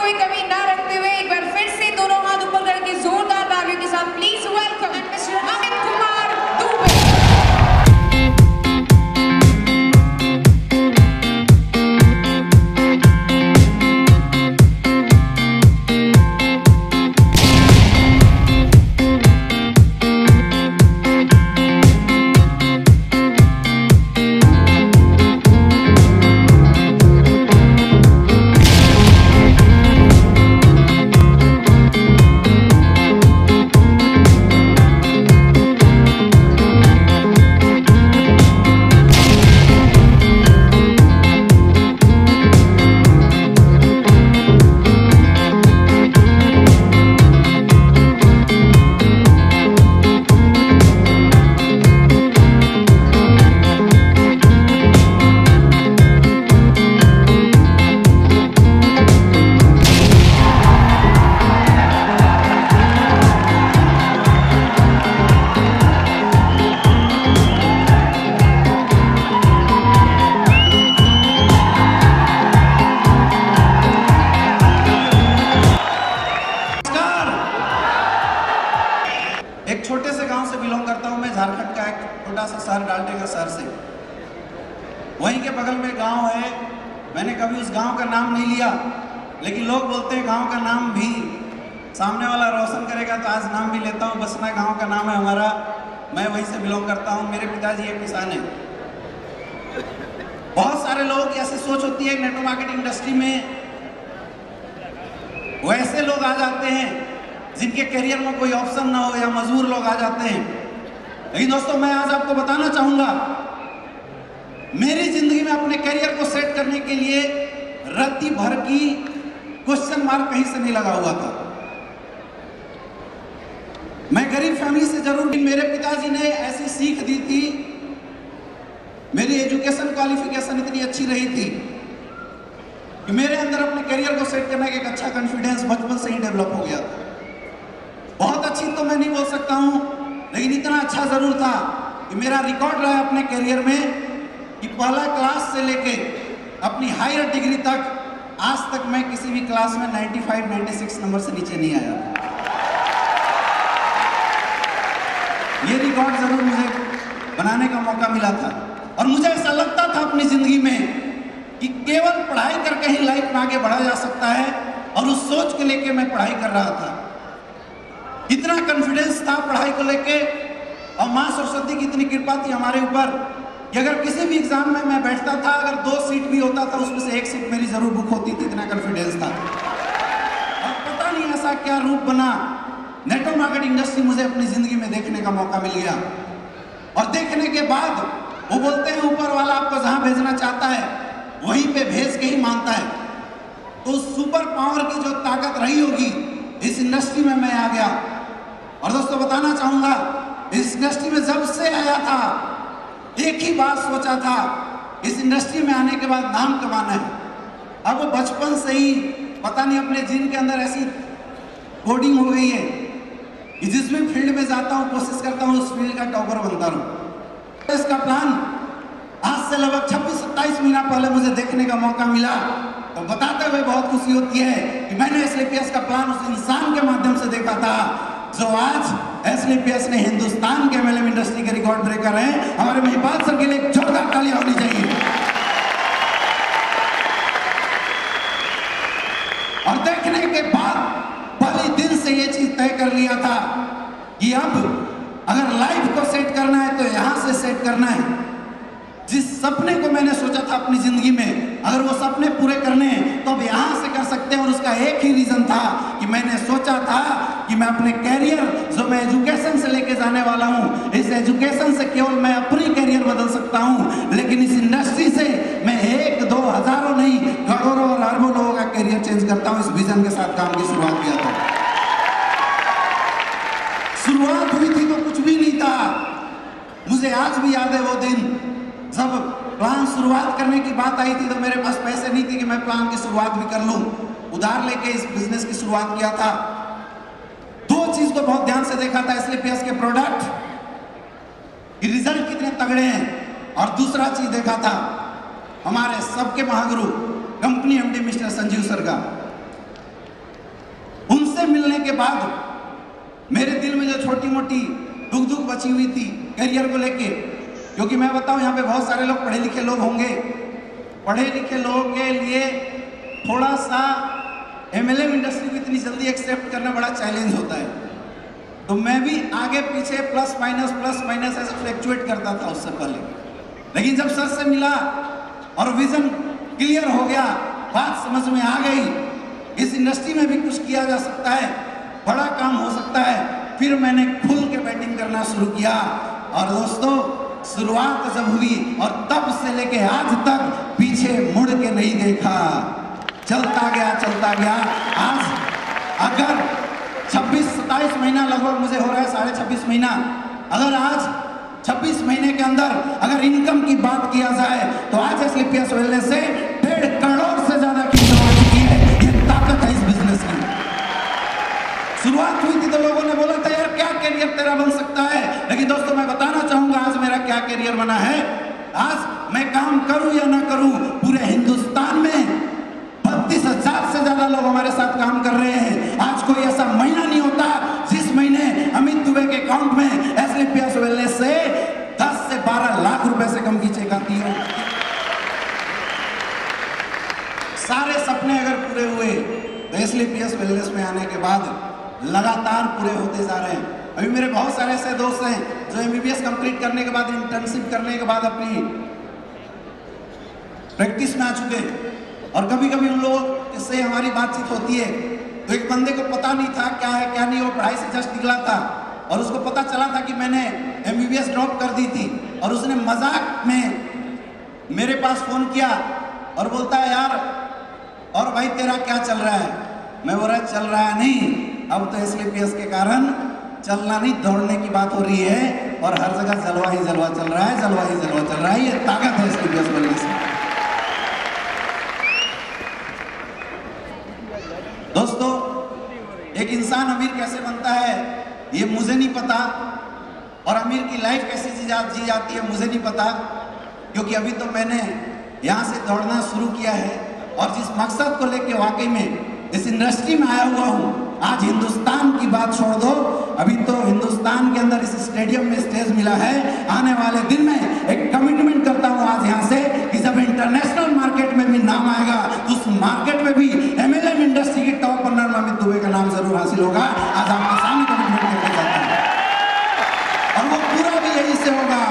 कोई कमी ना रखते हुए एक बार फिर से दोनों हाथ ऊपर करके जोरदार तालियों के साथ please welcome mister Amit Kumar Dubey. छोटे से गांव से बिलोंग करता हूं मैं, झारखंड का एक छोटा सा शहर डालटेगा शहर से। वहीं के बगल में गांव है, मैंने कभी उस गांव का नाम नहीं लिया, लेकिन लोग बोलते हैं गांव का नाम भी सामने वाला रोशन करेगा, तो आज नाम भी लेता हूं। बसना गांव का नाम है हमारा, मैं वहीं से बिलोंग करता हूं। मेरे पिताजी एक किसान है। बहुत सारे लोगों की ऐसी सोच होती है नेटवर्क मार्केटिंग इंडस्ट्री में, वैसे लोग आ जाते हैं जिनके करियर में कोई ऑप्शन ना हो, या मजबूर लोग आ जाते हैं। लेकिन दोस्तों, मैं आज आपको बताना चाहूंगा, मेरी जिंदगी में अपने करियर को सेट करने के लिए रत्ती भर की क्वेश्चन मार्क कहीं से नहीं लगा हुआ था। मैं गरीब फैमिली से जरूर, मेरे पिताजी ने ऐसी सीख दी थी, मेरी एजुकेशन क्वालिफिकेशन इतनी अच्छी रही थी कि मेरे अंदर अपने करियर को सेट करने का एक अच्छा कॉन्फिडेंस बचपन से ही डेवलप हो गया था। बहुत अच्छी तो मैं नहीं बोल सकता हूं, लेकिन इतना अच्छा जरूर था कि मेरा रिकॉर्ड रहा अपने करियर में कि पहला क्लास से लेके अपनी हायर डिग्री तक, आज तक मैं किसी भी क्लास में 95-96 नंबर से नीचे नहीं आया। ये रिकॉर्ड जरूर मुझे बनाने का मौका मिला था, और मुझे ऐसा लगता था अपनी जिंदगी में कि केवल पढ़ाई करके ही लाइफ में आगे बढ़ा जा सकता है, और उस सोच को लेके मैं पढ़ाई कर रहा था। इतना कॉन्फिडेंस था पढ़ाई को लेके, और मां सरस्वती की इतनी कृपा थी हमारे ऊपर कि अगर किसी भी एग्जाम में मैं बैठता था, अगर 2 सीट भी होता था उसमें से 1 सीट मेरी जरूर बुक होती थी, इतना कॉन्फिडेंस था। और पता नहीं ऐसा क्या रूप बना, नेटवर्क मार्केटिंग इंडस्ट्री मुझे अपनी जिंदगी में देखने का मौका मिल गया। और देखने के बाद वो बोलते हैं ऊपर वाला आपको जहां भेजना चाहता है वहीं पे भेज के ही मानता है। तो सुपर पावर की जो ताकत रही होगी, इस इंडस्ट्री में मैं आ गया। और दोस्तों, बताना चाहूंगा, इस इंडस्ट्री में जब से आया था, एक ही बात सोचा था, इस इंडस्ट्री में आने के बाद नाम कमाना है। अब वो बचपन से ही पता नहीं अपने जीन के अंदर ऐसी कोडिंग हो गई है कि जिस भी फील्ड में जाता हूं कोशिश करता हूं उस फील्ड का टॉपर बनता रहूं। इसका प्लान आज से लगभग 26-27 महीना पहले मुझे देखने का मौका मिला, तो बताते हुए बहुत खुशी होती है कि मैंने एसलीपीएस का प्लान उस इंसान के माध्यम से देखा था जो आज एसलीपीएस ने हिंदुस्तान के एमएलएम इंडस्ट्री के रिकॉर्ड ब्रेकर हैं। हमारे महिपाल सर के लिए एक जोरदार तालियां होनी चाहिए। और देखने के बाद पहले दिन से ये चीज तय कर लिया था कि अब अगर लाइफ को सेट करना है तो यहां से सेट करना है। जिस सपने को मैंने सोचा था अपनी जिंदगी में, अगर वो सपने पूरे करने हैं तो अब यहां से कर सकते हैं। और उसका एक ही रीजन था कि मैंने सोचा था कि मैं अपने कैरियर, जो मैं एजुकेशन से लेके जाने वाला हूं, इस एजुकेशन से केवल मैं अपनी कैरियर बदल सकता हूं, लेकिन इस इंडस्ट्री से मैं 1-2 हजारों नहीं, करोड़ों और अरबों लोगों का कैरियर चेंज करता हूं। इस विजन के साथ काम की शुरुआत किया था। शुरुआत हुई थी तो कुछ भी नहीं था। मुझे आज भी याद है वो दिन जब प्लान शुरुआत करने की बात आई थी, तो मेरे पास पैसे नहीं थे कि मैं प्लान की शुरुआत भी कर लूं। उधार लेके इस बिजनेस की शुरुआत किया था। 2 चीज को बहुत ध्यान से देखा था, एसलीपीएस के प्रोडक्ट कि रिजल्ट कितने तगड़े हैं, और दूसरा चीज देखा था हमारे सबके Mahaguru company MD mister Sanjeev sir का। के बाद मेरे दिल में जो छोटी मोटी दुख दुख बची हुई थी करियर को लेके, क्योंकि मैं बताऊं यहाँ पे बहुत सारे लोग पढ़े लिखे लोग होंगे, पढ़े लिखे लोगों के लिए थोड़ा सा MLM इंडस्ट्री को इतनी जल्दी एक्सेप्ट करना बड़ा चैलेंज होता है। तो मैं भी आगे पीछे प्लस माइनस ऐसे फ्लैक्चुएट करता था उससे पहले, लेकिन जब सर से मिला और विजन क्लियर हो गया, बात समझ में आ गई, इस इंडस्ट्री में भी कुछ किया जा सकता है, बड़ा काम हो सकता है, फिर मैंने खुल के बैटिंग करना शुरू किया। और दोस्तों शुरुआत जब हुई और तब से लेके आज तक पीछे मुड़ के नहीं देखा, चलता गया। आज अगर 26-27 महीना लगभग मुझे हो रहा है, 26.5 महीना, अगर आज 26 महीने के अंदर अगर इनकम की बात किया जाए तो आज एस्क्लेपियस वेलनेस से 1.5 करोड़ से ज्यादा की इनकम आ चुकी है। ये ताकत है इस बिजनेस की। शुरुआत हुई थी तो लोगों ने बोला था यार क्या करियर तेरा बन सकता है, लेकिन दोस्तों मैं बताना चाहूंगा आज मेरा क्या करियर बना है। आज मैं काम करूं या ना करूं, पूरे हिंदुस्तान में 32,000 से ज्यादा लोग हमारे साथ काम कर रहे हैं। आज कोई ऐसा महीना नहीं होता जिस महीने अमित दुबे के अकाउंट में एस्क्लेपियस वेलनेस से 10 से 12 लाख रुपए से कम की चेक आती है। सारे सपने अगर पूरे हुए तो एस्क्लेपियस वेलनेस में आने के बाद लगातार पूरे होते जा रहे हैं। अभी मेरे बहुत सारे ऐसे दोस्त हैं जो MBBS कंप्लीट करने के बाद, इंटर्नशिप करने के बाद अपनी प्रैक्टिस में आ चुके हैं। और कभी कभी उन लोगों से हमारी बातचीत होती है तो एक बंदे को पता नहीं था क्या है क्या नहीं, वो पढ़ाई से जस्ट निकला था और उसको पता चला था कि मैंने MBBS ड्रॉप कर दी थी, और उसने मजाक में मेरे पास फोन किया और बोलता है यार और भाई तेरा क्या चल रहा है। मैं बोल रहा चल रहा है नहीं, अब तो एस्क्लेपियस के कारण चलना नहीं दौड़ने की बात हो रही है, और हर जगह जलवा ही जलवा चल रहा है, जलवा ही जलवा चल रहा है। ये ताकत है एस्क्लेपियस वेलनेस की। दोस्तों एक इंसान अमीर कैसे बनता है ये मुझे नहीं पता, और अमीर की लाइफ कैसे जी जाती है मुझे नहीं पता, क्योंकि अभी तो मैंने यहाँ से दौड़ना शुरू किया है और जिस मकसद को लेके वाकई में इस इंडस्ट्री में आया हुआ हूँ। आज हिंदुस्तान की बात छोड़ दो, अभी तो हिंदुस्तान के अंदर इस स्टेडियम में स्टेज मिला है। आने वाले दिन में एक कमिटमेंट करता हूँ आज यहाँ से कि जब इंटरनेशनल मार्केट में भी नाम आएगा तो उस मार्केट में भी MLM इंडस्ट्री की टॉप रनर में अमित दुबे का नाम जरूर हासिल होगा। आज आपके सामने कमिटमेंट करके जाता हूँ, और वो पूरा भी यही से होगा,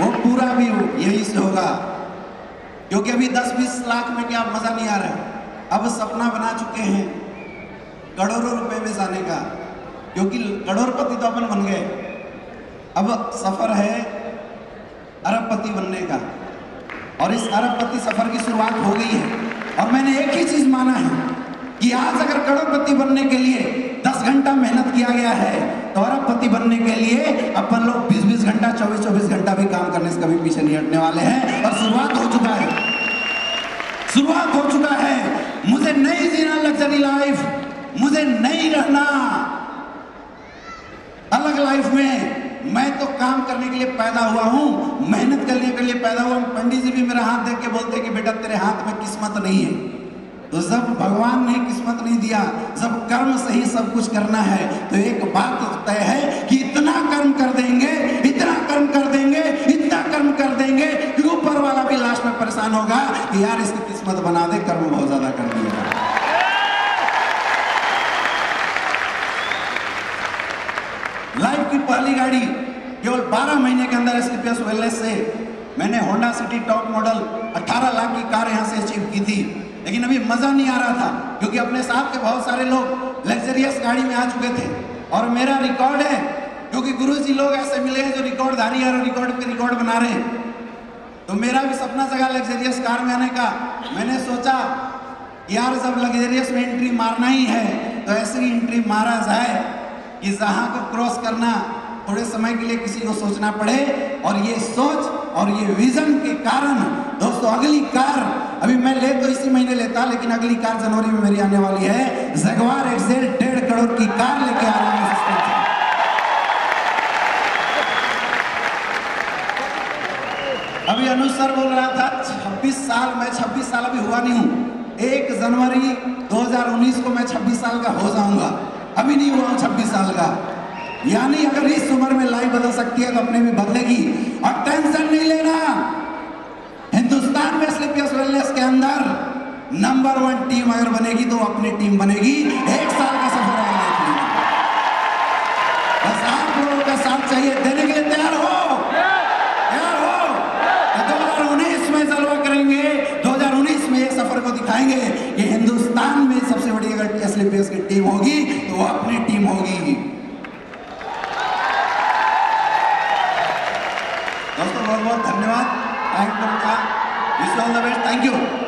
वो पूरा भी यही से होगा, क्योंकि अभी 10-20 लाख में क्या मजा नहीं आ रहा है। अब सपना बना चुके हैं करोड़ों रुपए में जाने का, क्योंकि करोड़पति तो अपन बन गए, अब सफर है अरबपति बनने का, और इस अरबपति सफर की शुरुआत हो गई है। और मैंने एक ही चीज माना है कि आज अगर करोड़पति बनने के लिए 10 घंटा मेहनत किया गया है तो अरबपति बनने के लिए अपन लोग 20-20 घंटा 24-24 घंटा भी काम करने से कभी पीछे नहीं हटने वाले हैं। और शुरुआत हो चुका है, शुरुआत हो चुका है। मुझे नहीं जीना लग्जरी लाइफ, मुझे नहीं रहना अलग लाइफ में। मैं तो काम करने के लिए पैदा हुआ हूं, मेहनत करने के लिए पैदा हुआ हूं। पंडित जी भी मेरा हाथ देख के बोलते कि बेटा तेरे हाथ में किस्मत नहीं है। तो जब भगवान ने किस्मत नहीं दिया, जब कर्म से ही सब कुछ करना है, तो एक बात तय है कि इतना कर्म कर देंगे, इतना कर्म कर देंगे, इतना कर्म कर देंगे कि ऊपर वाला भी लास्ट में परेशान होगा कि यार इसकी किस्मत बना दे, कर्म बहुत ज्यादा कर दिया। लाइफ की पहली गाड़ी केवल 12 महीने के अंदर एस्क्लेपियस वेलनेस से मैंने Honda city top model 18 lakh की कार यहां से अचीव की थी। लेकिन अभी मजा नहीं आ रहा था, क्योंकि अपने साथ के बहुत सारे लोग लग्जरियस गाड़ी में आ चुके थे, और मेरा रिकॉर्ड है, क्योंकि गुरुजी लोग ऐसे मिले हैं जो रिकॉर्डधारी है और रिकॉर्ड पे रिकॉर्ड बना रहे हैं। तो मेरा भी सपना जगा लग्जरियस कार में आने का। मैंने सोचा यार जब लग्जरियस में एंट्री मारना ही है तो ऐसी एंट्री मारा जाए कि जहां को क्रॉस करना थोड़े समय के लिए किसी को सोचना पड़े। और ये सोच और ये विजन के कारण दोस्तों अगली कार अभी मैं ले तो इसी महीने लेता, लेकिन अगली कार जनवरी में मेरी आने वाली है। जगुआर एक्सेल 1.5 करोड़ की कार लेके आ रहा हूं। अभी अनुज सर बोल रहा था 26 साल, मैं 26 साल अभी हुआ नहीं हूं। 1 जनवरी 2019 को मैं 26 साल का हो जाऊंगा। अभी नहीं हुआ हूं 26 साल का। यानी अगर इस उम्र में लाइफ बदल सकती है तो अपने भी बदलेगी। और टेंशन नहीं लेना, हिंदुस्तान में स्लीपियस वेलनेस के अंदर नंबर 1 टीम अगर बनेगी तो अपनी टीम बनेगी। 1 साल का सफर है, बस आप लोगों का साथ चाहिए। देने के लिए तैयार हो? 2019 में जलवा करेंगे, 2019 में ये सफर को दिखाएंगे कि हिंदुस्तान में सबसे बड़ी अगर स्लीपियस की टीम होगी तो वो अपनी टीम होगी। दोस्तों बहुत बहुत धन्यवाद। Thank you, wish you all the best. Thank you.